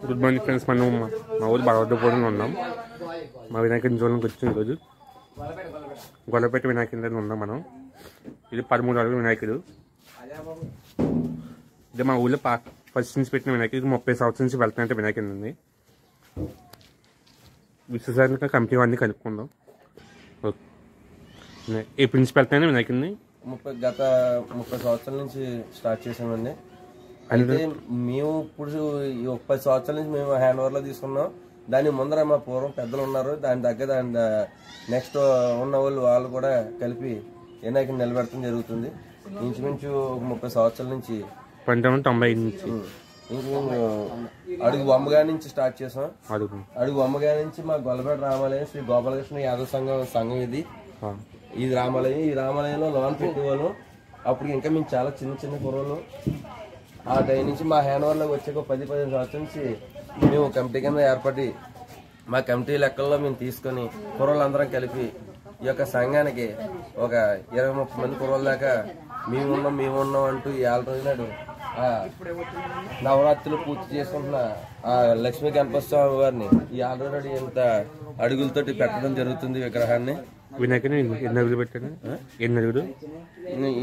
Good morning friends. మనం మా ఊరు బలవద్దపూడిలో ఉన్నాం. మా వినాయకుని చూడడానికి వచ్చిన ఈరోజు గొల్లపేట వినాయకుని ఉన్నాం మనం. ఇది 13 అడుగుల వినాయకుడు. ఇది మా ఊళ్ళో ఫస్ట్ నుంచి పెట్టిన వినాయకుడికి 30 సంవత్సరాల నుంచి వెళ్తున్నట్టు వినాయకుని ఉంది. విశ్వసారిగా కమిటీ అన్నీ కలుపుకుందాం. ఎప్పటి నుంచి పెడతాను వినాయకుడిని? గత 30 సంవత్సరాల నుంచి స్టార్ట్ చేసామండి. అయితే మేము ఇప్పుడు 10 సంవత్సరాల నుంచి మేము హ్యాండ్ ఓవర్లో తీసుకున్నాం. దాని ముందర మా పూర్వం పెద్దలు ఉన్నారు. దాని దగ్గర నెక్స్ట్ ఉన్న వాళ్ళు కూడా కలిపి వినాయకుని నిలబెడటం జరుగుతుంది. ఇంచుమించు 30 సంవత్సరాల నుంచి 1990 నుంచి అడుగు బొమ్మగా నుంచి స్టార్ట్ చేసాం. అడుగు బొమ్మగా నుంచి మా గొల్లపేట రామాలయం శ్రీ గోపాలకృష్ణ యాదవ సంఘం ఇది రామాలయం. ఈ రామాలయంలో లోన్ పెట్టేవాళ్ళు. అప్పుడు ఇంకా మేము చాలా చిన్న కుర్రలు. ఆ టైం నుంచి మా హ్యాండ్ ఓవర్లోకి వచ్చాక 10-15 సంవత్సరాల నుంచి మేము కమిటీ కింద ఏర్పడి మా కమిటీ లెక్కల్లో మేము తీసుకొని కుర్రలందరం కలిపి ఈ యొక్క సంఘానికి ఒక 20-30 మంది కుర్రల దాకా మేమున్నాం అంటూ ఈ 6 రోజుల నాడు నవరాత్రులు పూర్తి చేసుకుంటున్న ఆ లక్ష్మీ గణపతి స్వామి వారిని ఈ 6 రోజుల నాడు ఇంత అడుగులతోటి పెట్టడం జరుగుతుంది విగ్రహాన్ని. వినాయకుని ఎన్ని అడుగులు పెట్టాను?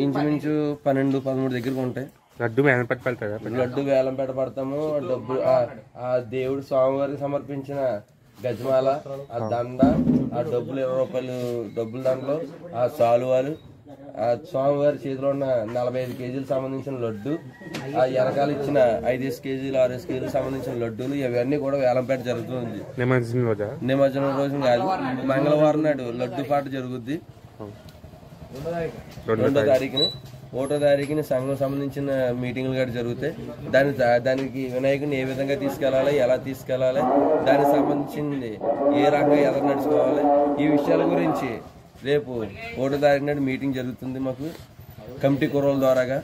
ఇంచుమించు 12-13 దగ్గరకు ఉంటాయి. లడ్డు వేలం పెడతారా? లడ్డు వేలం పడతాము. డబ్బు ఆ దేవుడు స్వామివారికి సమర్పించిన గజమాల, ఆ దండ, ఆ డబ్బులు 20 రూపాయలు డబ్బుల దాంట్లో ఆ సాలువాలు, ఆ స్వామివారి చేతిలో ఉన్న 45 కేజీలు సంబంధించిన లడ్డు, ఆ వెనకాల ఇచ్చిన 5 కేజీలు 6 కేజీలు సంబంధించిన లడ్డూలు ఇవన్నీ కూడా వేలంపేట జరుగుతుంది. నిమజ్జనం రోజు కాదు, మంగళవారం నాడు లడ్డు పాట జరుగుద్ది. 2వ తారీఖున 1వ తారీఖున సంఘం సంబంధించిన మీటింగ్లు కూడా జరుగుతాయి. దానికి వినాయకుని ఏ విధంగా తీసుకెళ్లాలి, ఎలా తీసుకెళ్లాలి, దానికి సంబంధించింది ఏ రకంగా ఎలా నడుచుకోవాలి, ఈ విషయాల గురించి రేపు 1వ తారీఖు నాడు మీటింగ్ జరుగుతుంది మాకు కమిటీ కుర్రల ద్వారాగా.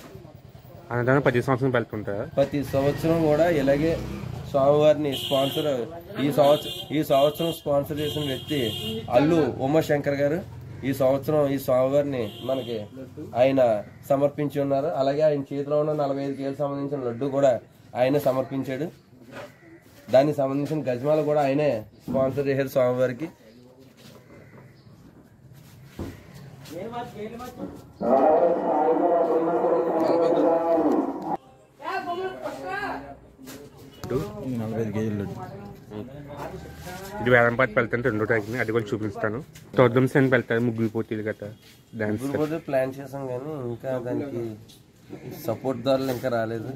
ప్రతి సంవత్సరం వెళ్తుంటారా? ప్రతి సంవత్సరం కూడా ఇలాగే స్వామివారిని స్పాన్సర్ ఈ సంవత్సరం స్పాన్సర్ చేసిన వ్యక్తి అల్లు ఉమాశంకర్ గారు ఈ సంవత్సరం ఈ స్వామివారిని మనకి ఆయన సమర్పించి ఉన్నారు. అలాగే ఆయన చేతిలో ఉన్న 45 కేజీలకు సంబంధించిన లడ్డు కూడా ఆయనే సమర్పించాడు. దానికి సంబంధించిన గజమాల కూడా ఆయనే స్పాన్సర్ చేశారు స్వామివారికి. ఇది వేలం పాటు వెళ్తాను 2వ తారీఖుని. అది కూడా చూపిస్తాను. తొద్దుం సేన వెళ్తారు, ముగ్గురు పోటీలు గట్రా డాన్స్ ప్లాన్ చేసాం కానీ ఇంకా దానికి సపోర్ట్ దారులు ఇంకా రాలేదు.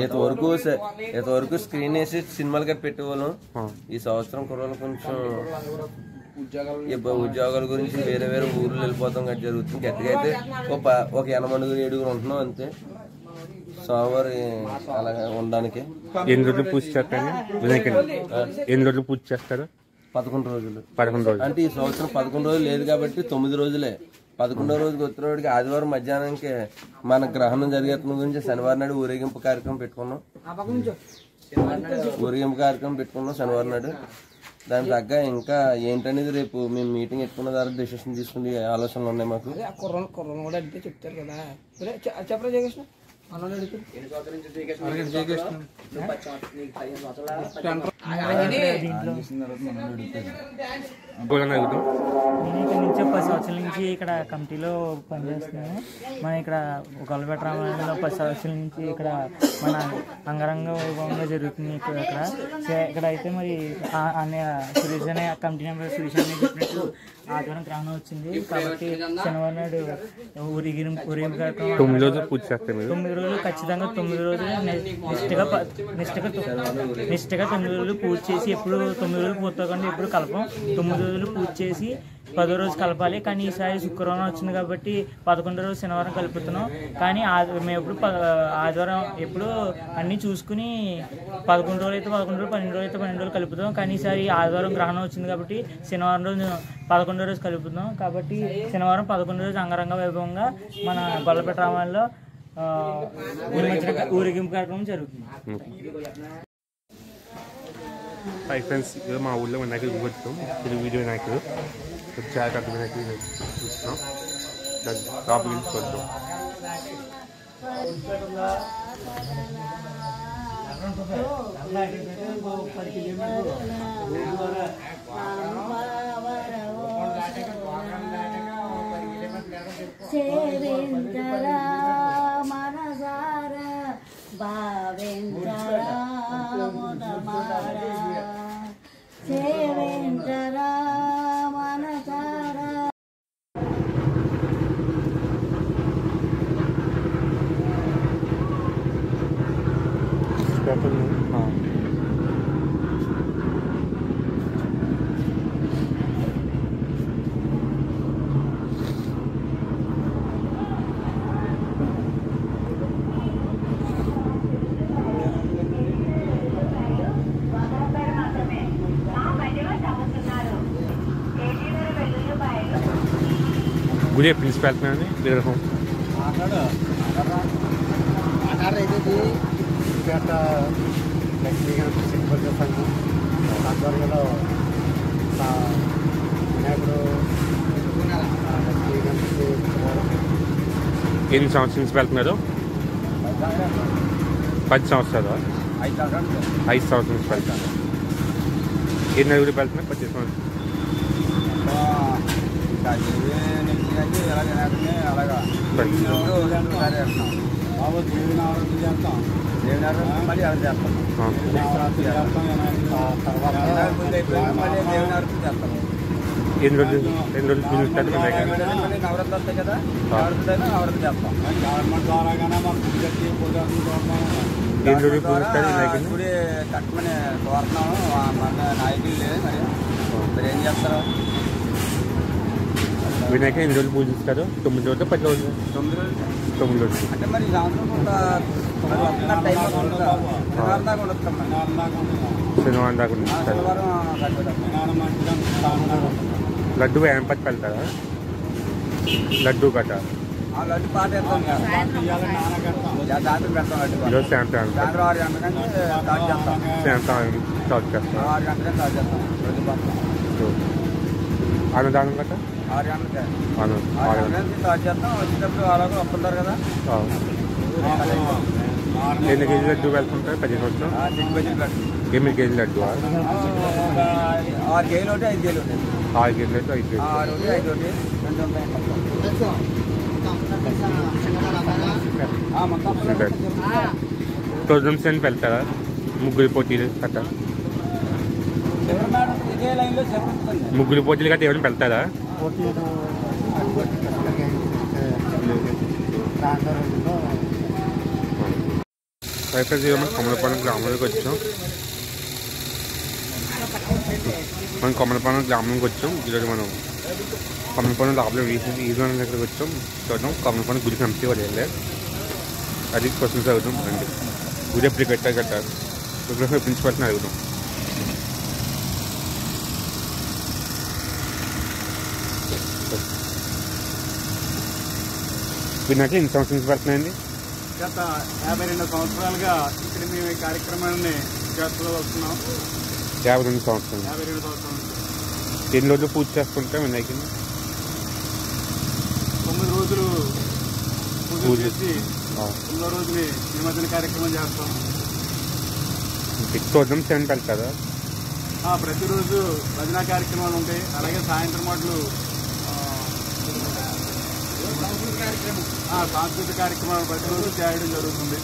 ఇంతవరకు స్క్రీన్ వేసి సినిమాలు గట్రా పెట్టేవాళ్ళం. ఈ సంవత్సరం కుర్రలు కొంచెం ఉద్యోగాల గురించి వేరే ఊర్లు వెళ్ళిపోతాం గట్రా జరుగుతుంది. గట్టిగా అయితే ఒక 80-7 ఉంటున్నాం అంతే స్వామివారి అలాగే ఉండడానికి. ఎన్ని రోజులు పూజ చేస్తారు వినాయకుని? ఎన్ని రోజులు పూజ చేస్తారు? 11 రోజులు. 11 రోజులు అంటే ఈ సంవత్సరం 11 రోజులు లేదు కాబట్టి 9 రోజులే. 11వ రోజుకి వచ్చినవాడికి ఆదివారం మధ్యాహ్నానికి మన గ్రహణం జరిగేతన గురించి శనివారం నాడు ఊరేగింపు కార్యక్రమం పెట్టుకున్నాం. శనివారం నాడు. దాని తగ్గ ఇంకా ఏంటనేది రేపు మేము మీటింగ్ పెట్టుకున్న ద్వారా డెసిషన్ తీసుకునే ఆలోచనలు ఉన్నాయి మాకు. చెప్తారు కదా చెప్పరా జయకృష్ణ నుంచి 10 సంవత్సరాల నుంచి ఇక్కడ కమిటీలో పనిచేస్తున్నాము. మన ఇక్కడ గొల్లపేట రామాలయంలో 10 సంవత్సరాల నుంచి ఇక్కడ మన అంగరంగ వైభవంగా జరుగుతుంది. ఇక్కడ అయితే మరి సురేష్ అనే కమిటీ నెంబర్ సురేష్ అని చెప్పినట్టు ఆదివారం గ్రహణం వచ్చింది కాబట్టి శనివారం నాడు ఊరేగింపు కార్యక్రమం 9 రోజులు పూజ చేస్తారు. 9 రోజులు ఖచ్చితంగా 9 రోజులు నిష్ఠగా 9 రోజులు పూజ చేసి ఎప్పుడు 9 రోజులు పూర్తకుండా ఎప్పుడు కలపం. 9 రోజులు పూజ చేసి 10వ రోజు కలపాలి. కానీ ఈసారి శుక్రవారం వచ్చింది కాబట్టి 11వ రోజు శనివారం కలుపుతున్నాం. కానీ మేము ఎప్పుడు ఆదివారం ఎప్పుడు అన్నీ చూసుకుని 11 రోజులు అయితే 11 రోజులు, 12 రోజులు అయితే 12 రోజులు కలుపుతాం. కానీ ఈసారి ఆదివారం గ్రహణం వచ్చింది కాబట్టి శనివారం రోజు 11వ రోజు కలుపుతున్నాం. కాబట్టి శనివారం 11వ రోజు అంగరంగ వైభవంగా మన గొల్లపేట రామాలయంలో ఊరేగింపు కార్యక్రమం జరుగుతుంది. హాయ్ ఫ్రెండ్స్, ఇది మా ఊళ్ళో వినాయకుడు చూపిస్తాం. ఇది వీడియో వినాయకుడు చాలా పెద్ద వినాయకుడు చూస్తున్నాం. టాపిక్ చూద్దాం. సేవించరా మనసార భావించరా ముదమారా సేవించరా మనసార. గుడి ఎప్పుడు నుంచి వెళ్తున్నాను విగ్రహం పేట లక్ష్మీకాంత్ సింపల్ సంఘం ఆధ్వర్యంలో వినాయకుడు లక్ష్మీకాంత్ ఎన్ని సంవత్సరాల నుంచి వెళ్తున్నారు? 10 సంవత్సరాలు. 5 సంవత్సరాల నుంచి వెళ్తాను. ఎన్ని అడుగులు వెళ్తున్నారు? 10 సంవత్సరాలు. అలాగా మళ్ళీ అలా చేస్తాం. ఎన్ని రోజులు నవరత్నాలు వస్తాయి కదా, నవరత్నం చేస్తాం. ఎన్ని రోజులు పూజిస్తారు? గుడి కట్టమని కోరుతున్నాము. మన నాయకులు లేదు మరి ఏం చేస్తారు? వినాయక ఎన్ని రోజులు పూజిస్తారు? 9 రోజులు 10 రోజులు? 9 రోజులు. అంటే మరి శనివారం దాకా లడ్డు వేంపతి వెళ్తారా? లడ్డు కట్ట లడ్డు పాట వేస్తాం. సాయంత్రం పెడతాం. లడ్డు ఈరోజు సాయంత్రం సాయంత్రం 6 గంటల నుంచి స్టార్ట్ చేస్తాం. సాయంత్రం స్టార్ట్ చేస్తాం. 6 గంటలకి స్టార్ట్ చేస్తాం. రోజు పాట అన్నదానం కట్ట 6 గంటలకి అన్నదానం స్టార్ట్ చేస్తాం. వచ్చేటప్పుడు అలాగే వస్తుంటారు కదా. ఎన్ని కేజీలు లడ్డు వెళ్తుంటారు? 10 సంవత్సరం 8 కేజీలు లడ్డు 6 కేజీలు ఒకటి 5 కేజీలు ఒకటి 6 కేజీలు లడ్డు 5 కేజీలు 6 ఒకటి 5 ఒకటి 2 ఉంటాయి మొత్తం. టోర్నమెంట్స్ అని వెళ్తారా? ముగ్గురు పోటీలు కట్ట ఇదే లైన్లో చెప్పండి. ముగ్గురు పోటీలు కట్ట ఎవరైనా వెళ్తారా? మనం కొమలపాలెం గ్రామంలోకి వచ్చాం. మనం కొమలపాలెం గ్రామంలోకి వచ్చాం. ఈరోజు మనం కొమలపాలెం లోపల ఈజోన్ దగ్గరికి వచ్చాం. చూద్దాం కొమలపాలెం గుడి కమిటీ వాళ్ళు వెళ్ళారు. అది క్వశ్చన్స్ అడుగుతాం. రండి. గుడి ఎప్పుడు కట్టారు విగ్రహం ప్రిన్సిపల్ని అడుగుతాం. విన్నాక ఎన్ని సంవత్సరాల నుంచి పడుతున్నాయండి? గత 52 సంవత్సరాలుగా ఇక్కడ మేము ఈ కార్యక్రమాన్ని చేస్తూ వస్తున్నాం. 52 సంవత్సరాలు. 52 సంవత్సరాల నుంచి. ఎన్ని రోజులు పూజ చేసుకుంటాం వినాయకుని? 9 రోజులు పూజ చేసి 9 రోజుని నిమజ్జన కార్యక్రమం చేస్తాం. టోర్నమెంట్స్ ఏమైనా పెడతారా? ప్రతిరోజు భజన కార్యక్రమాలు ఉంటాయి. అలాగే సాయంత్రం మాటలు సాంస్కృతిక కార్యక్రమాలు ప్రతిరోజు చేయడం జరుగుతుంది.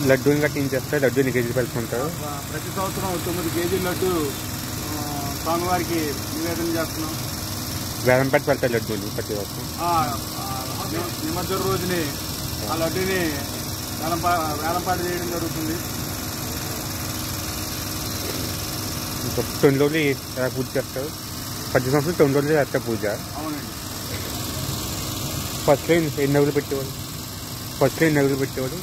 లడ్డూని గట్టి ఏం చేస్తారు? లడ్డూ ఎన్ని కేజీలు పెట్టుకుంటారు? ప్రతి సంవత్సరం 9 కేజీల లడ్డు స్వామివారికి నివేదన చేస్తున్నాం. వేలంపాట పెడతారు లడ్డూని ప్రతి సంవత్సరం. నిమజ్జన రోజుని ఆ లడ్డూని వేలంపాట చేయడం జరుగుతుంది. 9 రోజులు ఎలా పూజ చేస్తారు? 10 సంవత్సరాలు 9 రోజులు చేస్తారు పూజ. అవునండి. ఫస్ట్లో ఎన్ని నవ్వులు పెట్టేవాడు? ఫస్ట్లో ఎన్ని నవ్వులు పెట్టేవాడు?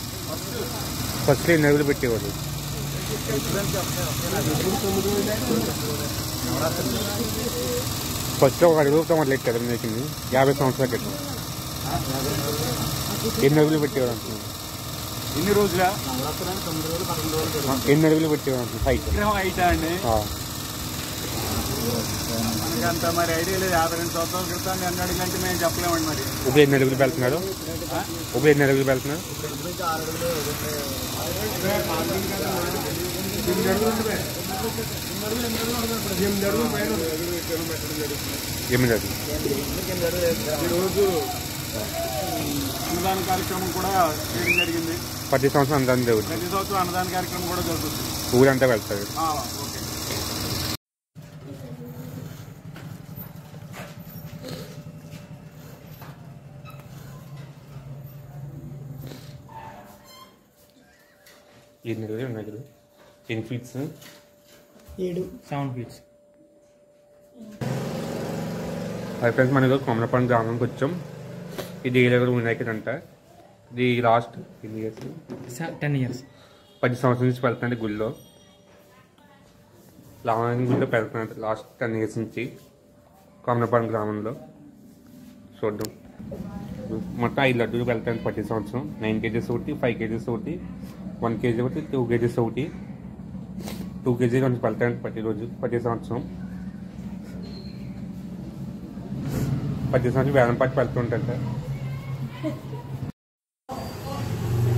ఫస్ట్లో ఒక అడుగుతో మొదలెట్టారు వినాయకుడిని 50 సంవత్సరాల క్రితం. ఎన్ని నవ్వులు పెట్టేవాడు అంటున్నాను? ఎన్ని రోజుల? ఎన్ని నవ్వులు పెట్టేవాడు అంటున్నాను? హైట్ విగ్రహం హైట్ అండి. మనకంత మరి ఐడియా లేదు. 52 సంవత్సరాల క్రితం ఎన్ని అడుగులంటే మేము చెప్పలేమండి. మరి ఇప్పుడు ఎన్ని అడుగులు వెళ్తున్నారు? ఇప్పుడు ఎన్ని అడుగులు వెళ్తున్నారు? 8 అడుగులు. ఈరోజు అన్నదాన కార్యక్రమం కూడా చేయడం జరిగింది. ప్రతి సంవత్సరం అన్నదానం జరుగుతుంది. ప్రతి సంవత్సరం అన్నదాన కార్యక్రమం కూడా జరుగుతుంది. ఊరంతా వెళ్తారు. ఓకే. ఎన్ని అడుగులు ఉన్నాయి కదా? 10 ఫీట్స్ 7 ఫీట్స్. అది ఫ్రెండ్స్ మన ఈరోజు కొమరపాలెం గ్రామానికి వచ్చాం. ఇది ఏలగూడ వినాయకుడు అంట. ఇది లాస్ట్ 10 ఇయర్స్ 10 సంవత్సరాల నుంచి వెళ్తున్నాడు గుళ్ళో. రామాయణ గుళ్ళో వెళ్తున్నాడు లాస్ట్ 10 ఇయర్స్ నుంచి కొమరపాలెం గ్రామంలో. చూద్దాం. మొత్తం 5 లడ్డూలు వెళ్తాను ప్రతి సంవత్సరం. 9 kgs ఒకటి, 5 kgs ఒకటి, 1 kg ఒకటి, 2 kgs ఒకటి. 2 kg నుంచి వెళ్తాను ప్రతిరోజు ప్రతి సంవత్సరం. ప్రతి సంవత్సరం వేలం పాటు వెళ్తుంటారు.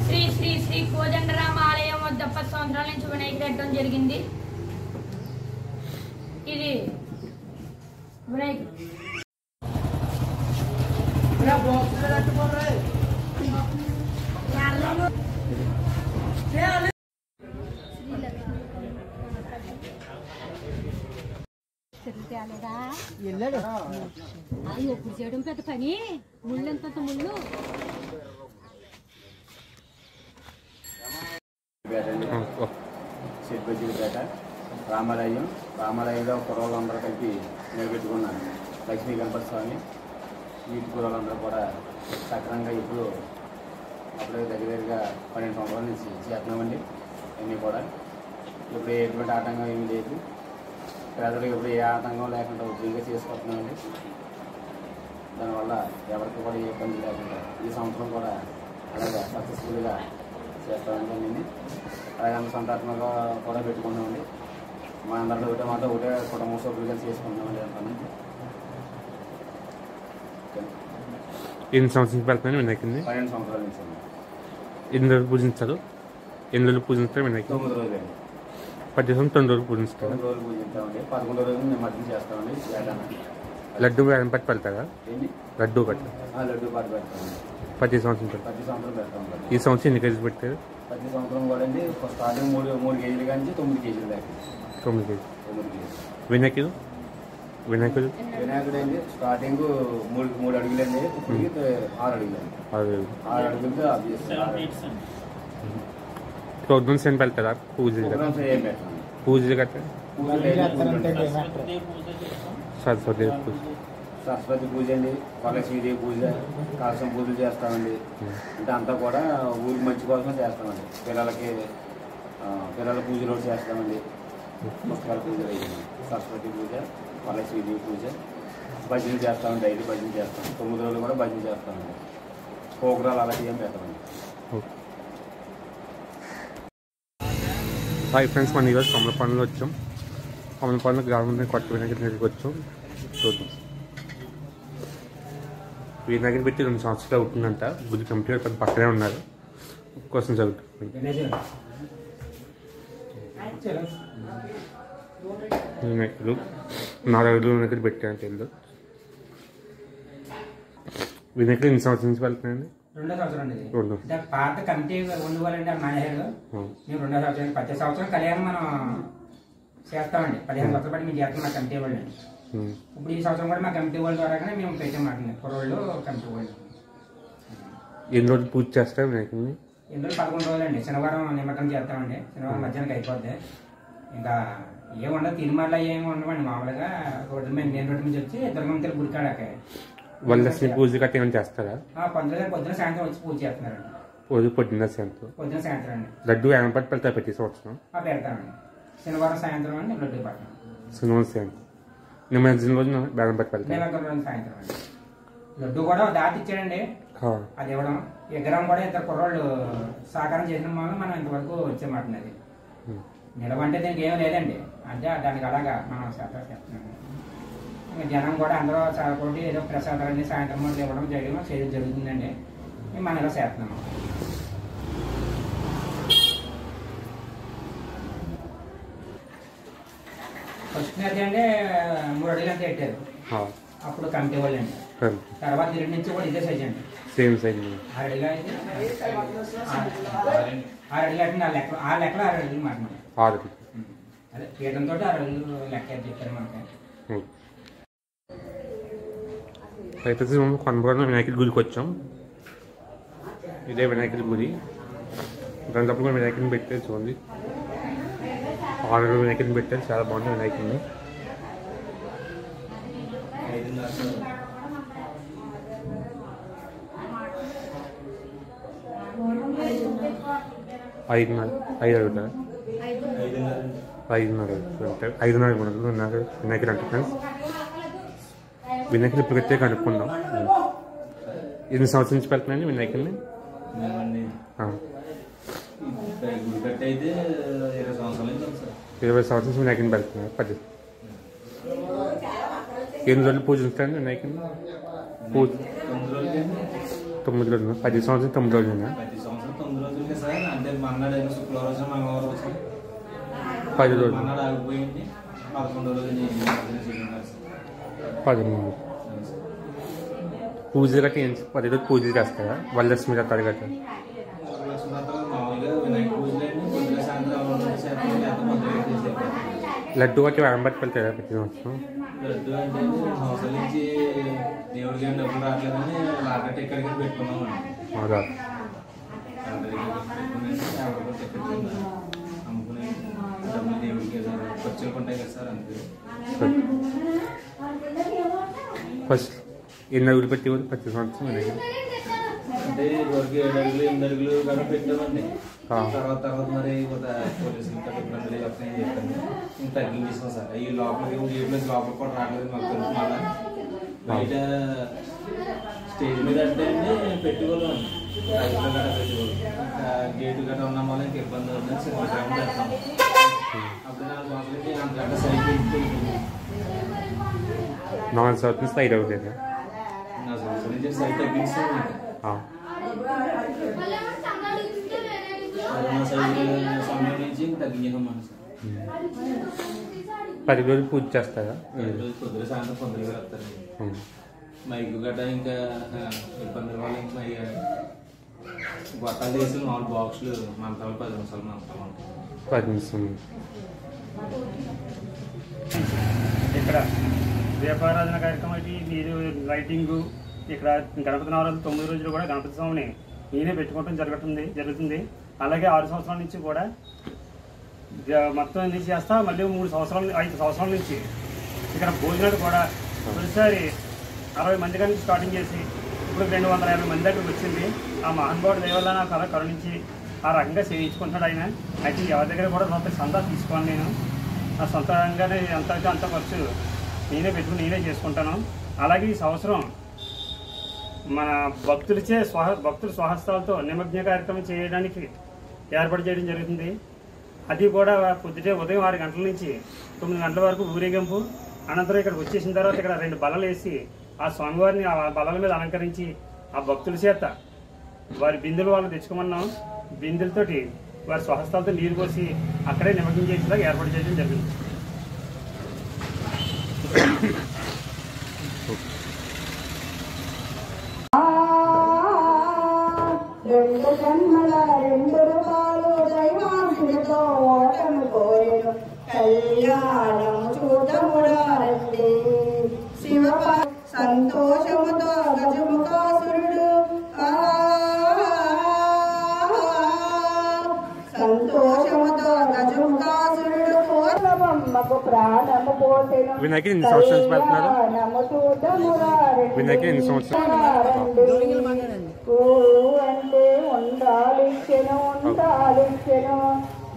శ్రీ శ్రీ శ్రీ కోదండరామ ఆలయం వద్ద 10 సంవత్సరాల నుంచి వినాయకుడు పెట్టడం జరిగింది. ఇది వినాయకుడు అది ఎప్పుడు చేయడం పెద్ద పని. ముళ్ళు ఎంత ముళ్ళు. సిద్ధిపేట రామాలయంలో కుర్రోళ్ళందరూ కలిపి నిలబెట్టుకున్నాను. లక్ష్మీ గణపతి స్వామి వీటి కుర్రోళ్ళందరూ కూడా సక్రమంగా ఇప్పుడు అప్పుడే దగ్గరగా 12 సంవత్సరాల నుంచి చేస్తున్నామండి. అన్నీ కూడా ఇప్పుడు ఎటువంటి ఆటంకం ఏమీ లేదు. పేదలకు ఇప్పుడు ఏ ఆటంకం లేకుండా ఉద్యోగంగా చేసుకుంటున్నామండి. దానివల్ల ఎవరికి కూడా ఏ ఇబ్బంది లేకుండా ఈ సంవత్సరం కూడా అలాగే సక్సెస్ఫుల్గా చేస్తామండి. అన్నీ అలాగే సంతాత్మకంగా కూడా పెట్టుకున్నామండి. మా అందరిలో ఒకటే కుటుంబ సభ్యులుగా చేసుకుంటున్నామండి. అంతా ఎన్ని సంవత్సరాలు వెళ్తున్నాను వినాయకుడిని? 12 సంవత్సరాల నుంచి. ఎన్ని రోజులు పూజించారు? ఎన్ని రోజులు పూజిస్తారు వినాయకుడు? 9 రోజులండి. ప్రతి సంవత్సరం 9 రోజులు పూజిస్తారు. 9 రోజులు పూజిస్తామండి. 11 రోజులు నిమజ్జనం చేస్తామండి. లడ్డు వేలం పట్టి వెళ్తారా? ఏంటి లడ్డు కట్ట లడ్డు పాటు పెడతామండి. ప్రతి సంవత్సరం పెడతారు. ప్రతి సంవత్సరం పెడతాం. ఈ సంవత్సరం ఎన్ని కేజీలు పెట్టారు? ప్రతి సంవత్సరం కూడా అండి స్టార్టింగ్ 3 కేజీలు కానీ 9 కేజీలు దాకా. 9 కేజీలు. 9 కేజీలు. వినాయకుడు వినాయకుడు అండి స్టార్టింగ్ 3 అడుగులండి. ఇప్పటికి 6 అడుగులండి. 6 అడుగులతో అది చేస్తాం. ప్రోగ్రామ్స్ ఏం వెళ్తారా? పూజలు కదా? ఏం పెట్టాం. పూజలు కట్ట సరస్వతి పూజ, సరస్వతి పూజ అండి, వరలక్ష్మీదేవి పూజ, కలసం పూజలు చేస్తామండి. అంటే అంతా కూడా ఊరికి మంచి కోసం చేస్తామండి. పిల్లల పూజలు కూడా చేస్తామండి. పుస్తకాల పూజలు అయ్యింది. సరస్వతి పూజ, వరలక్ష్మీదేవి పూజ, భజన చేస్తామండి. డైలీ భజన చేస్తాం. 9 రోజులు కూడా భజన చేస్తామండి. ప్రోగ్రాలు అలాంటివి ఏం పెట్టామండి. హాయ్ ఫ్రెండ్స్, మన ఈరోజు కొమరపాలెంలో వచ్చాం. కొమరపాలెం గ్రామం కొత్త వినాయకుడి దగ్గరికి వచ్చాం. చూద్దాం. వినాయకుడిని పెట్టి 2 సంవత్సరాలు అవుతుందంట. గుడి కంప్లీట్ పక్కనే ఉన్నారు. కోసం జరుగుతుంది. వినాయకుడు 4 అడుగులు వినాయకుడు పెట్టారంటే ఇల్లు. వినాయకుడు 2 సంవత్సరాల నుంచి వెళ్తున్నాయండి. 2వ సంవత్సరం అండి. అంటే పాత కమిటీ ఉండేవాళ్ళండి మానేశారు. మేము 2వ సంవత్సరం 10 సంవత్సరం కళ్యాణం మనం చేస్తామండి. 15 సంవత్సరాల పాటు మేము చేస్తాం మా కమిటీ వాళ్ళు. ఇప్పుడు ఈ సంవత్సరం కూడా మా కమిటీ వాళ్ళ ద్వారానే మేము పెట్టామండి. కుర్రోళ్ళు కమిటీ వాళ్ళు. ఎన్ని రోజులు పూజ చేస్తారు వినాయకుడిని? 11 రోజులు అండి. శనివారం నిమజ్జనం చేస్తామండి. శనివారం మధ్యాహ్నం అయిపోద్ది. ఇంకా ఏముండదు, తిరుమల ఏమి ఉండవండి. మామూలుగా రోడ్డు మీద మెయిన్ రోడ్డు మీద వచ్చి దుర్గమ్మ గుడి కాడాక వరలక్ష్మి పూజ గట్రా ఏమైనా చేస్తారా? పొద్దున సాయంత్రం వచ్చి పూజ చేస్తున్నారండి. పొద్దున్న సాయంత్రం. పొద్దున సాయంత్రం అండి. లడ్డు వేలంపాటి పెడతారు ప్రతి సంవత్సరం? పెడతామండి. శనివారం సాయంత్రం అండి లడ్డు పట్టణం. శనివారం సాయంత్రం. నిమజ్జనం రోజున వేలంపాటి పెడతారు. నిమజ్జనం సాయంత్రం అండి. లడ్డు కూడా దాటి ఇచ్చాడండి. అది ఇవ్వడం విగ్రహం కూడా ఇంత కుర్రోళ్ళు సహకారం చేసిన వల్ల మనం ఇంతవరకు వచ్చే మాట. నిలవంటే దీనికి ఏం లేదండి, అంటే దానికి అలాగా మనం సెపరేట్ చేస్తున్నాం. ఇంకా జనం కూడా అందరూ చదువుకోటి ఏదో ప్రసాదాలన్నీ సాయంత్రం పూట ఇవ్వడం చేయడం జరుగుతుందండి. మనం ఇలా చేస్తున్నాము. ఫస్ట్ అయితే అంటే 3 అడుగులు అంతా పెట్టారు, అప్పుడు కమిటీ వాళ్ళు అండి. తర్వాత 2 నుంచి కూడా ఇదే సైజ్ అండి, సేమ్ సైజ్. 6 అడుగులు అయితే 6 అడుగులు అంటే ఆ లెక్కలో 6 అడుగులు మాట అదే పీఠంతో 6 అడుగులు లెక్క చెప్పారు మనకి. అయితే కొనపూర్ణ వినాయకుడి గుడికి వచ్చాం. ఇదే వినాయకుడి గుడి. దాని తప్ప కూడా వినాయకుడిని పెట్టారు చూడండి. 6 వినాయకుడిని పెట్టారు, చాలా బాగుంటుంది వినాయకుడిని. ఐదు అడుగుతారా? 5:30 వినాయకుడు అంటే ఫ్రెండ్స్. వినాయకుడు ఇప్పుడు పెట్టే కనుక్కుందాం. ఎన్ని సంవత్సరాల నుంచి పెడుతున్నాండి వినాయకుడిని? 20 సంవత్సరాల నుంచి వినాయకుడిని పెడుతున్నారు. 10 ఎన్ని రోజులు పూజ ఉంటాయండి వినాయకుడిని? 9 రోజులు. 10 సంవత్సరాలు 9 రోజులు. 10 రోజులు 13 పూజలు గట్రా ఏం 10 రోజులు పూజలు చేస్తారా? వరలక్ష్మి వ్రతాలు గట్రా? లడ్డు గట్రా వెంబడి పెడతారా ప్రతి సంవత్సరం? లడ్డు అంటే సంవత్సరాల నుంచి దేవుడికి ఏం డబ్బులు రావట్లేదని లాకెట్ ఎక్కడికి పెట్టుకున్నాం. అమ్ముకునే డబ్బులు దేవుడికి ఖర్చులు ఉంటాయి కదా సార్, అంతే. ఫస్ట్ ఎన్ని అడుగులు పెట్టేవారు ప్రతి సంవత్సరం? అంటే ఇప్పటివరకు 7 అడుగులు 8 అడుగులు కానీ పెట్టామండి. తర్వాత మరి పోలీసులు ఇబ్బందులు వస్తాయని చెప్పండి, ఇంకా తగ్గించేసాం సార్. ఈ లోపలికి లోపల కూడా రావట్లేదు మాకు తెలుసు. మళ్ళీ బయట స్టేజ్ మీద అంటే పెట్టుకోలేం, రైతులు గట్రా పెట్టుకోవాలి. ఇంకా గేటు గట్రా ఉన్న వల్ల ఇంకా ఇబ్బంది అవుతుంది. సింహగ్రామం పెడతాం. అప్పుడు 4 సంవత్సరాలకి అంతకంటే సైకిల్ 4 సంవత్సరాల నుంచి 5 అవుతుంది. 4 సంవత్సరాల నుంచి సైకిల్ తగ్గిస్తాం. సమయం నుంచి తగ్గించాం మనం సార్. 10 రోజులు పూజ చేస్తారా? పొద్దున సాయంత్రం పొందలు వస్తారు. మైకు గట్రా ఇంకా ఇబ్బంది వల్ల ఇంకా గొట్టాలు వేసి 4 బాక్సులు మంతాలు 10 నిమిషాలు మంతాలు ఉంటాయి. 10 నిమిషాలు. ఇక్కడ దీపారాధన కార్యక్రమం అయితే మీరు లైటింగు ఇక్కడ గణపతి నవరాత్రులు 9 రోజులు కూడా గణపతి స్వామిని నేనే పెట్టుకోవడం జరుగుతుంది. అలాగే 6 సంవత్సరాల నుంచి కూడా మొత్తం నుంచి చేస్తా. మళ్ళీ 5 సంవత్సరాల నుంచి ఇక్కడ భోజనాలు కూడా తొలిసారి 60 మంది కానీ స్టార్టింగ్ చేసి ఇప్పుడు 250 మంది దగ్గరకు వచ్చింది. ఆ మహానుభావుడు దయవల్ల నాకు అలా కరుణించి ఆ రకంగా చేయించుకుంటున్నాడు ఆయన. అయితే ఎవరి దగ్గర కూడా సొంత సందా తీసుకోను, నేను నా సొంతంగానే ఎంత అయితే అంత ఖర్చు నేనే పెట్టుకుని నేనే చేసుకుంటాను. అలాగే ఈ సంవత్సరం మన భక్తుల స్వహస్తాలతో నిమజ్ఞ కార్యక్రమం చేయడానికి ఏర్పాటు చేయడం జరుగుతుంది. అది కూడా పొద్దుటే ఉదయం 6 గంటల నుంచి 9 గంటల వరకు ఊరేగింపు. అనంతరం ఇక్కడికి వచ్చేసిన తర్వాత ఇక్కడ 2 బల్లలు వేసి ఆ స్వామివారిని ఆ బల్లల మీద అలంకరించి ఆ భక్తుల చేత వారి బిందెలు వాళ్ళు తెచ్చుకోమన్నాం. బిందెలతోటి వారి స్వహస్తాలతో నీరు పోసి అక్కడే నిమజ్ఞం చేసేలాగా ఏర్పాటు చేయడం జరిగింది. రెండు జన్మల 2 రూపాలు దైవాంశులతో ఓటము కోరెను కళ్యాణము చూడముడండి. శివ సంతోషముతో గజముఖాసురుడు కోరబొమ్మకు ప్రాణము పోసెను. వినాయకుడు ఎన్ని సంవత్సరాలు పెడుతున్నారు? వినాయకుడు ఎన్ని సంవత్సరాలు? అంటే ఉండాలిచ్చెను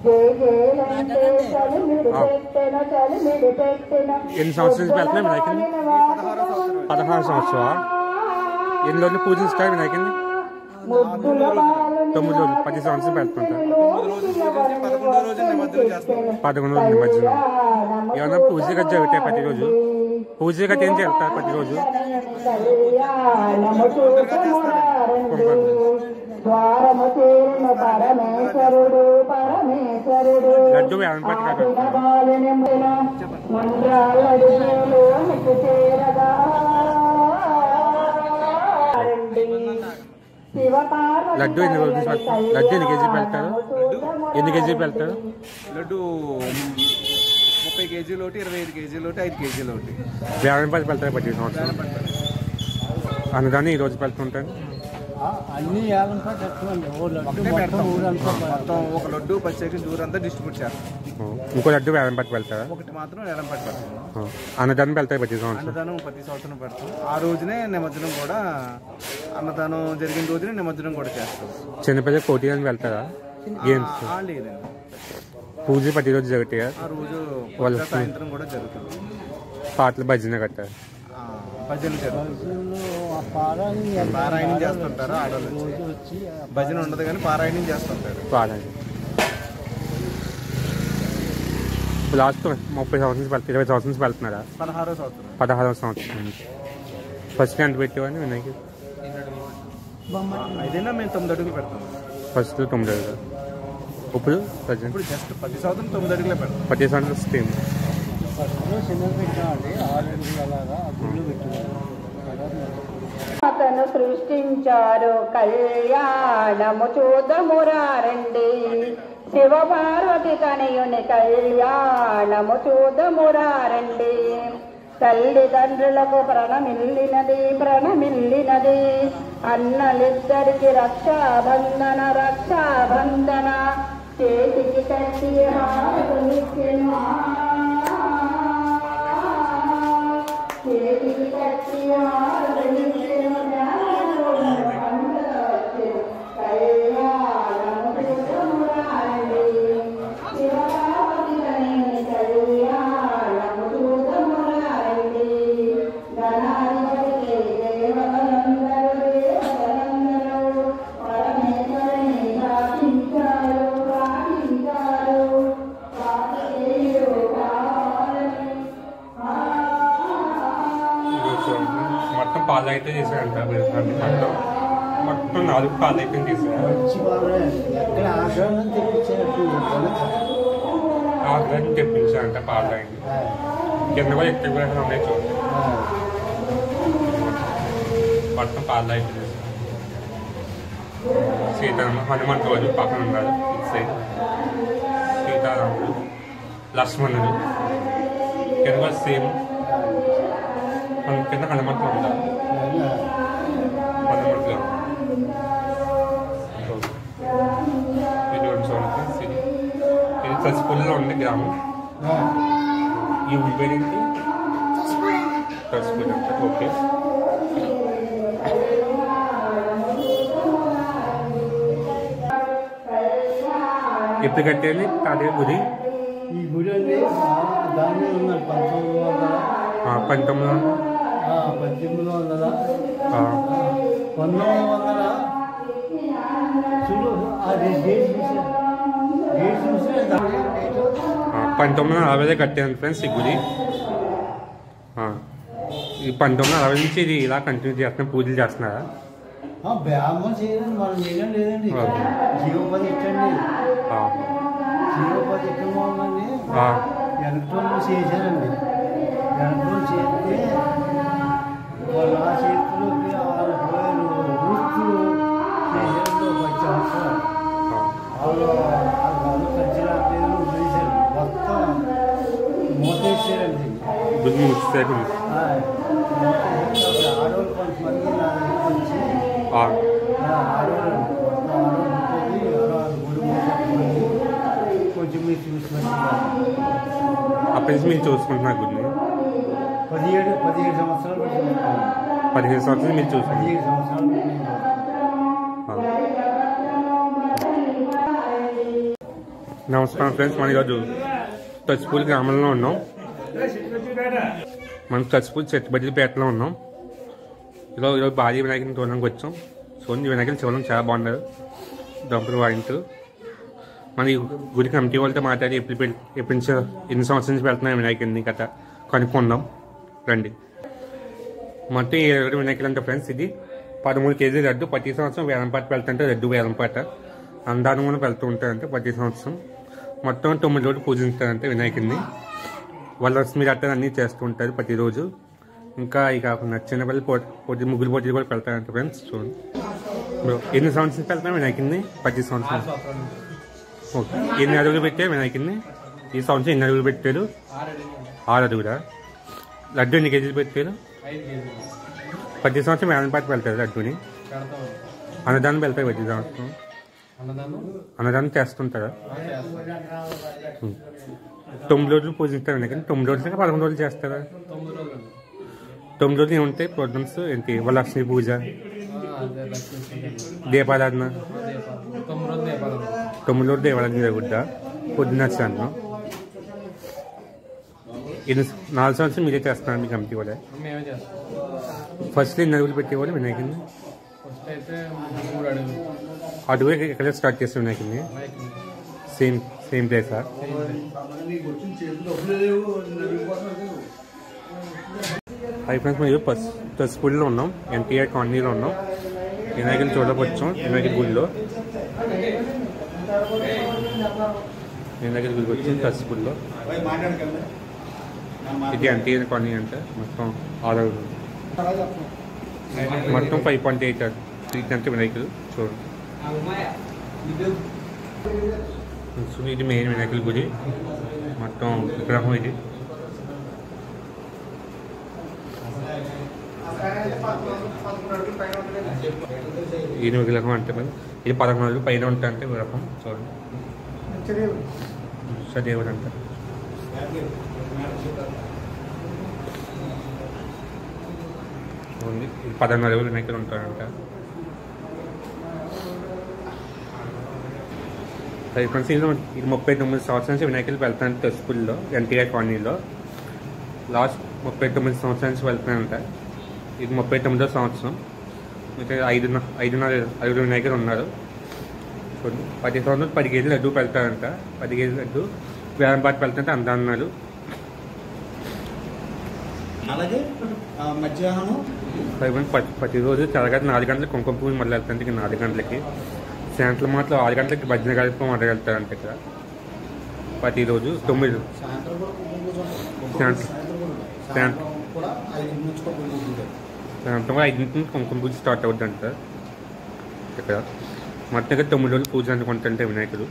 జయలంటే చలిమిడి పెట్టెను. ఎన్ని సంవత్సరాలు పెడుతున్నారు వినాయకుడిని? 16 సంవత్సరాలు. ఎన్ని రోజులు పూజిస్తారు వినాయకుడిని? 9 రోజులు. 10 సంవత్సరాలు పెడుతుంటారు. 11 రోజుల నిమజ్జనం. ఏమన్నా పూజ గట్ట జరుగుతాయి ప్రతిరోజు? పూజ గట్ట ఏం చేస్తారు ప్రతిరోజు? లడ్డు లడ్డు ఎన్ని రోజులు లడ్డు ఎన్ని కేజీ పెడతారు? ఎన్ని కేజీ పెడతారు? లడ్డు 30 కేజీలోటి, 25 కేజీలోటి, 5 కేజీలోటి. వేలంపాటి పెడతారు ప్రతి సంవత్సరం. అన్నదాన్ని ఈ రోజు పెడుతుంటారు. అన్ని మొత్తం ఒక లడ్డు ప్రత్యేకించి ఊరంతా డిస్ట్రిబ్యూట్ చేస్తాం. ఇంకో లడ్డు వేలంపాటి పెడతారా? ఒకటి మాత్రం వేలంపాటి పెడతాం. అన్నదానం పెడతారు ప్రతి సంవత్సరం? అన్నదానం ప్రతి సంవత్సరం పెడతాం. ఆ రోజునే నిమజ్జనం కూడా, అన్నదానం జరిగిన రోజునే నిమజ్జనం కూడా చేస్తాం. చిన్నపిల్లలు పోటీలను వెళ్తారా? గేమ్స్ లేదండి, పూజ ప్రతిరోజు జరుగుతాయా? ఆ రోజు సాయంత్రం కూడా జరుగుతుంది. పాటలు భజన కట్టారు, భజన పారాయణం చేస్తుంటారు ఆడవాళ్ళు. భజన ఉండదు కానీ పారాయణం చేస్తుంటారు. పారాయణ లాస్ట్ 30 సంవత్సరం 20 సంవత్సరం వెళ్తున్నారా? 16వ సంవత్సరం. ఫస్ట్ ఎంత పెట్టేవాడిని వినాయకి? ఏదైనా మేము 9 అడుగులు పెడతాం. ఫస్ట్ 9 అడుగులు. ఇప్పుడు జస్ట్ ప్రతి సంవత్సరం 9 అడుగులే పెడతాం. ప్రతి సంవత్సరం సేమ్. అతను సృష్టించారు కళ్యాణము చూదమురారండి, శివ పార్వతి తనయుని కళ్యాణము చూదమురారండి. తల్లిదండ్రులకు ప్రణమిల్లినది ప్రణమిల్లినది, అన్నలిద్దరికి రక్షాబంధన రక్షాబంధన. చేతికి కట్టి హారతులిచ్చెను, చేతికి కట్టి హారతులిచ్చెను, కళ్యాణము చూదమురారండి, శివపార్వతి తనయుని కళ్యాణము చూదమురారండి. గణాధిపతి దేవతలందరూ దేవతలందరూ పరమేశ్వరుని ప్రార్థించారు ప్రార్థించారు. కార్తికేయుడు కావాలని మొత్తం పాలు అయితే చేశారంట. మొత్తం 4 పాలు అయితే చేశారు. ఆగ్రహం తెప్పించారంట పాలు అయింది. కింద కూడా ఎక్కువ కూడా ఉన్నాయి చూడండి. మొత్తం పాలు అయితే చేశారు. సీతారామ హనుమంతు రోజు పక్కన ఉన్నారు. ఇటు సైడ్ సీతారాముడు లక్ష్మణుడు కింద కూడా సేమ్. కింద హనుమంతులు ఉంటారు. హనుమంతులు ఇది చచ్చిపల్లిలో ఉంది గ్రామం. ఈ ఊరి పేరేంటి? చచ్చిపల్లి అంటే ఓకే. ఎప్పుడు కట్టేది తాతయ్య గుడి? ఈ గుడి అండి దాని ఉన్నారు 1900 చూడు అది డేట్ చూసి 1940 కట్టాను ఫ్రెండ్స్ ఈ గుడి. ఈ 1940 నుంచి ఇది ఇలా కంటిన్యూ చేస్తున్నా, పూజలు చేస్తున్నారా? బ్రాహ్మణ చేయాలండి, మనం చేయడం లేదండి. జీవోపాధి ఇచ్చండి, జీవోపాధి ఎక్కువ ఉందండి. ఎలక్ట్రాన్లు చేశారండి. ఎలక్ట్రాన్ చేస్తే వాళ్ళ చేతులు 6,000 వృత్తులు చేశారు. 10 సంవత్సరాలు వాళ్ళు ఖర్చులు వదిలేశారు. మొత్తం మూతేసారండి. ఆడవాళ్ళు కొంతమంది నా దగ్గర వచ్చి ఆడవాళ్ళు కొంచెం మీరు చూసుకుంటున్నారు. అప్పటి నుంచి మీరు చూసుకుంటున్నారు గుడిని? 17 సంవత్సరాలు 15 సంవత్సరాలు మీరు చూసుకుంటారు. 15 సంవత్సరాలు. నమస్కారం ఫ్రెండ్స్, మన ఈరోజు టచ్పూల్ గ్రామంలో ఉన్నాం. మనం టచ్పూల్ చెట్టుబడ్డిపేటలో ఉన్నాం. ఈరోజు భారీ వినాయకుని చూడడానికి వచ్చాం. చూడండి, వినాయకులు చూడడం చాలా బాగున్నారు. దంపతులు వాయింటూ మన ఈ గుడి కమిటీ వాళ్ళతో మాట్లాడి ఎప్పటి నుంచో ఎన్ని సంవత్సరాల నుంచి వెళ్తున్నాం వినాయకుడిని కథ కనుక్కుందాం రండి. మొత్తం 20 వినాయకులు అంటే ఫ్రెండ్స్ ఇది 13 కేజీల లడ్డు. ప్రతి సంవత్సరం వేలంపాట వెళ్తుంటే లడ్డు వేలంపాట అందానం కూడా వెళ్తూ ఉంటారంటే ప్రతి సంవత్సరం. మొత్తం 9 రోజులు పూజిస్తారంటే వినాయకుడిని. వరలక్ష్మి అట్ట అన్నీ చేస్తూ ఉంటారు ప్రతిరోజు. ఇంకా ఇక కాకుండా చిన్నపిల్లలు పోటీ ముగ్గులు పోటీలు కూడా పెడతారంట ఫ్రెండ్స్. చూడండి ఎన్ని సంవత్సరాలు పెడతాం వినాయకుడిని? ప్రతి సంవత్సరం. ఓకే, ఎన్ని అడుగులు పెట్టారు వినాయకుడిని? ఈ సంవత్సరం ఎన్ని అడుగులు పెట్టారు? 6 అడుగులా? లడ్డు ఎన్ని కేజీలు పెట్టారు? 5 కేజీలు. ప్రతి సంవత్సరం వేలంపాట వెళ్తారు లడ్డుని. అన్నదానం వెళ్తాయి ప్రతి సంవత్సరం. అన్నదానం చేస్తుంటారా? 9 రోజులు పూజిస్తారు వినాయకుడిని. 9 రోజులు 11 రోజులు చేస్తారా? 9 రోజులు ఏముంటాయి ప్రోగ్రామ్స్ ఏంటి? వరలక్ష్మి పూజ, దీపారాధన. 9 రోజులు దేవాలయం జరుగుద్దా? పొద్దున్న వచ్చాను. 4 సంవత్సరం మీరే చేస్తున్నారు మీ కమిటీ కూడా? ఫస్ట్ ఎన్ని అడుగులు పెట్టేవాళ్ళు వినాయకుడిని? అడుగు ఎక్కడ స్టార్ట్ చేస్తారు వినాయకుడిని? సేమ్ ప్లేసా? హై ఫ్రెండ్స్, మేము పసుపుడిలో ఉన్నాం, ఎన్టీఆర్ కాలనీలో ఉన్నాం. వినాయకుడిని చూడవచ్చాం. వినాయకుడి గుడిలో వినాయకుడి గుడికి వచ్చాం పసుపుడిలో. ఇది ఎన్టీఆర్ కాలనీ అంటే మొత్తం 6 మొత్తం 5.8 ఫీట్ అంటే వినాయకుడు. చూడండి, ఇది మెయిన్ వినాయకుడి గుడి. మొత్తం విగ్రహం ఇది. ఈయన విగ్రహం అంటే ఇది 11 అడుగులు పైన ఉంటాయంటే విగ్రహం. చూడండి, దేవుడు అంట. ఇది 11 అడుగులు వినాయకులు ఉంటారంట. ఫ్రెండ్స్, ఇది 39 సంవత్సరాల నుంచి వినాయకులు వెళ్తానంటే టెస్పుల్లో ఎన్టీఆర్ కాలనీలో. లాస్ట్ 39 సంవత్సరాల నుంచి వెళ్తున్నానంట. ఇది 39వ సంవత్సరం. ఇంకా 5 వినాయకులు ఉన్నారు. ప్రతి సంవత్సరం 10 కేజీలు లడ్డు పెడతారంట. 10 కేజీలు లడ్డు వేలంపాట వెళ్తుంటే అంత అన్నారు. అలాగే మధ్యాహ్నం ప్రతిరోజు తరగతి 4 గంటలకు కుంకుమ పూజ మొదలు వెళ్తారంటే ఇక్కడ 4 గంటలకి. సాయంత్రం మాత్రం 6 గంటలకి భజన కార్యక్రమం మొదలు వెళ్తారంట ఇక్కడ. ప్రతిరోజు 9 సాయంత్రం 5 నుంచి కుంకుమ పూజ స్టార్ట్ అవుతుందంట ఇక్కడ. మొత్తం 9 రోజులు పూజ అనుకుంటుంటే వినాయకుడు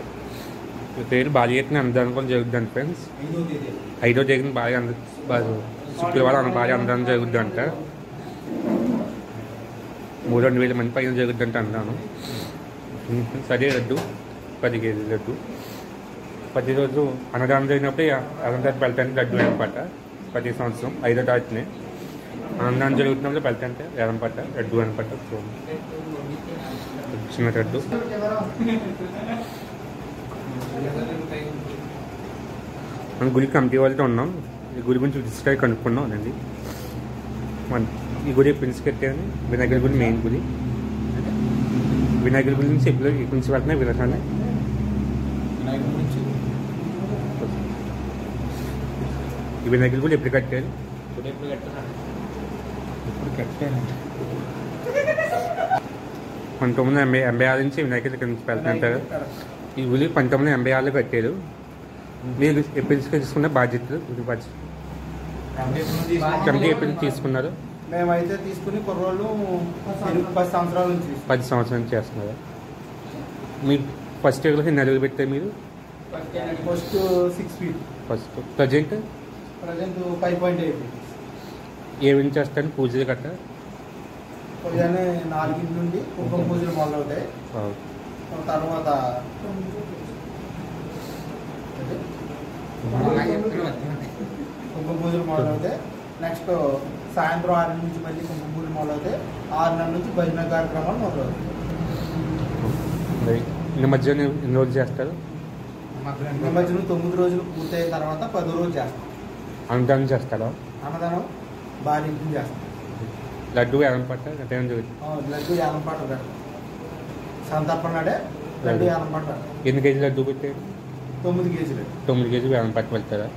పేరు భారీ ఎత్తున అన్నదానం కూడా జరుగుద్దంట ఫ్రెండ్స్. 5వ తేదీన శుక్రవారం భారీ అన్నదానం జరుగుద్దంట. 3,000 మంది పైన జరుగుద్దంట అన్నదానం. సరే లడ్డు 10 కేజీల లడ్డు. ప్రతిరోజు అన్నదానం జరిగినప్పుడే అన్నదానం వెళ్తానికి లడ్డు వేలంపాట. ప్రతి సంవత్సరం 5వ తారీఖునే అన్నదానం జరుగుతున్నప్పుడు వెళ్తాంటే వేలంపాట లడ్డు వేలంపాట. చిన్న లడ్డు. మన గుడి కమిటీ వాళ్ళతో ఉన్నాం. ఈ గుడి గురించి విజిట్ కనుక్కున్నాం అండి. ఈ గుడి ప్రిన్స్ కట్టారని వినాయకుడి గుడి మెయిన్ గుడి. వినాయకుడి గుడి నుంచి ఎప్పుడు ఇక్కడి నుంచి వెళ్తున్నాయి వినాయకుడి ఈ వినాయకుడి గుడి ఎప్పుడు కట్టారు? ఇప్పుడు కట్టారు 1986 నుంచి వినాయకుడి ఇక్కడి నుంచి వెళ్తుంటారు. ఈ గుడి 1986లో కట్టారు. మీరు ఎప్పుడు తీసుకున్న బాధ్యతలు గుడి బాధ్యత కమిటీ ఎప్పుడు తీసుకున్నారు? మేమైతే తీసుకుని కుర్రోళ్ళు 10 సంవత్సరాల నుంచి 10 సంవత్సరాల నుంచి చేస్తున్నారు. మీరు ఫస్ట్ ఇయర్లో ఎన్ని అడుగులు పెట్టారు మీరు? First 6 feet. ఫస్ట్ ప్రజెంట్ 5.8 ఏమేమి చేస్తారు పూజలు గట్రా? ఉదయాన్నే 4 నుండి కుంకుమ పూజలు మొదలవుతాయి. తర్వాత కుంకుమ పూజలు మొదలవుతాయి. నెక్స్ట్ సాయంత్రం 6 నుంచి మళ్ళీ కుంకుమ పూజలు మొదలవుతాయి. 6 నుంచి భజన కార్యక్రమాలు మొదలవుతాయి. ఈ మధ్యన ఎన్ని రోజులు చేస్తారు? ఈ మధ్యన 9 రోజులు పూర్తయిన తర్వాత 10 రోజులు చేస్తాం. అన్నదానం చేస్తారా? అన్నదానం భారీ చేస్తాం. లడ్డు వేలం పట్ట అదేం జరుగుతుంది? లడ్డు వేలం పాట పెడతాం. సంతర్పణ నాడే లడ్డు అనమాట. ఎన్ని కేజీలు లడ్డు పెట్టారు? 9 కేజీలు. 9 కేజీలు వేలం పట్టి వెళ్తారా?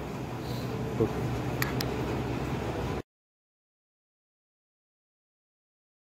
ఓకే.